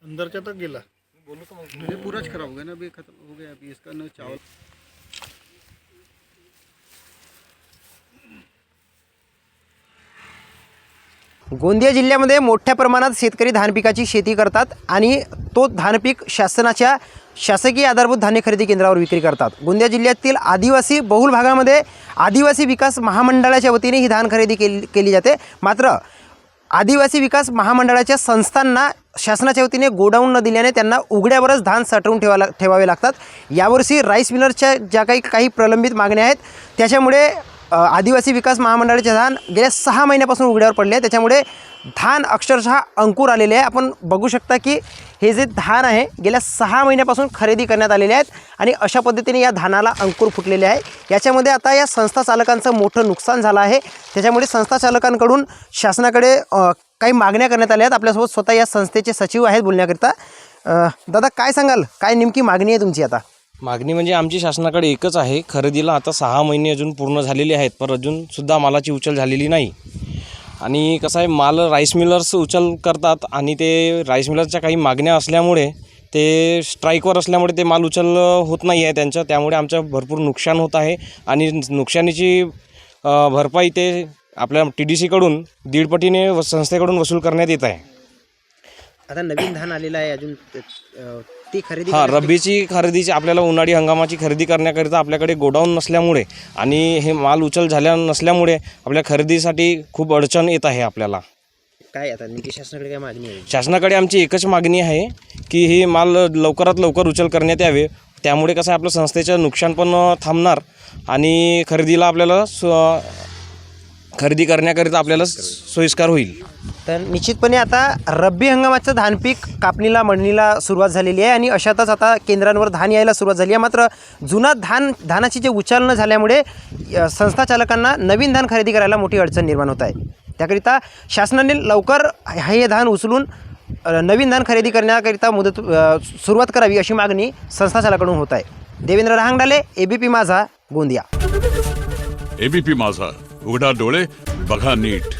अंदर तक गिला बोलो तो ये पूरा खराब हो गया ना, अभी खत्म हो गया अभी इसका न चावल। गोंदिया जिल्ह्यामध्ये मोठ्या प्रमाणात शेतकरी धान पिकाची शेती करतात आणि तो धान पीक शासनाच्या शासकीय आधारभूत धान्य खरेदी केंद्रावर विक्री करतात। गोंदिया जिल्ह्यातील आदिवासी बहुल भागामध्ये आदिवासी विकास महामंडळाच्या वतीने ही धान खरेदी केली जाते। मात्र आदिवासी विकास महामंडळाच्या संस्थांना शासनाच्या वतीने गोडाऊन न दिल्याने त्यांना उघड्यावरच धान साठवून ठेवावे लागतात। यावर्षी राईस मिलरच्या ज्या काही प्रलंबित मागण्या आहेत त्याच्यामुळे आदिवासी विकास महामंडळाचे धान गेल्या 6 महिन्यापासून उघड्यावर पडले आहे। त्याच्यामुळे धान अक्षरशः अंकुर आलेले आहे। आपण बघू शकता की हे जे धान आहे गेल्या 6 महिन्यापासून खरेदी करण्यात आलेले आहेत आणि अशा पद्धतीने या धानाला अंकुर फुटलेले आहे। याच्यामध्ये आता या संस्था चालकांचं मोठं नुकसान झालं आहे। त्याच्यामुळे संस्था चालकांकडून शासनाकडे काही मागण्या करण्यात आल्या आहेत। आपल्यासोबत स्वतः या संस्थेचे सचिव आहेत बोलण्याकरिता। दादा काय सांगाल, काय नेमकी मागणी आहे तुमची? आता मागणी म्हणजे आमची शासनाकडे एकच आहे, खरेदीला आता 6 महिने अजून पूर्ण झालेले आहेत पण अजूनसुद्धा मालाची उचल झालेली नाही। आणि कसं आहे, माल राईस मिलर्स उचल करतात आणि ते राईस मिलर्सच्या काही मागण्या असल्यामुळे ते स्ट्राईकवर असल्यामुळे ते माल उचल होत नाही आहे त्यांचं, त्यामुळे आमचं भरपूर नुकसान होत आहे आणि नुकसानीची भरपाई ते आपल्या TDCकडून 1.5 पटीने संस्थेकडून वसूल करण्यात येत आहे। आता नवीन धान आलेलं आहे, अजून ती खरेदी रब्बीची खरेदीची आपल्याला उन्हाळी हंगामाची खरेदी करण्याकरिता आपल्याकडे गोडाऊन नसल्यामुळे आणि हे माल उचल झाल्या नसल्यामुळे आपल्या खरेदीसाठी खूप अडचण येत आहे आपल्याला। काय आता नेमकी शासनाकडे काय मागणी आहे? शासनाकडे आमची एकच मागणी आहे की हे माल लवकरात लवकर उचल करण्यात यावे, त्यामुळे कसं आपलं संस्थेचं नुकसान पण थांबणार आणि खरेदीला आपल्याला खरेदी करण्याकरिता आपल्याला सोयीस्कर होईल। तर निश्चितपणे आता रब्बी हंगामाचं धान पीक कापणीला मळणीला सुरुवात झालेली आहे आणि अशातच आता केंद्रांवर धान यायला सुरुवात झाली आहे। मात्र जुना धानाची जे उचल न झाल्यामुळे संस्था चालकांना नवीन धान खरेदी करायला मोठी अडचण निर्माण होत आहे। त्याकरिता शासनाने लवकर हे धान उचलून नवीन धान खरेदी करण्याकरिता सुरुवात करावी अशी मागणी संस्था चालकांकडून होत आहे। देवेंद्र रहांगडाले, ABP माझा, गोंदिया। ABP माझा, उघडा डोळे बघा नीट।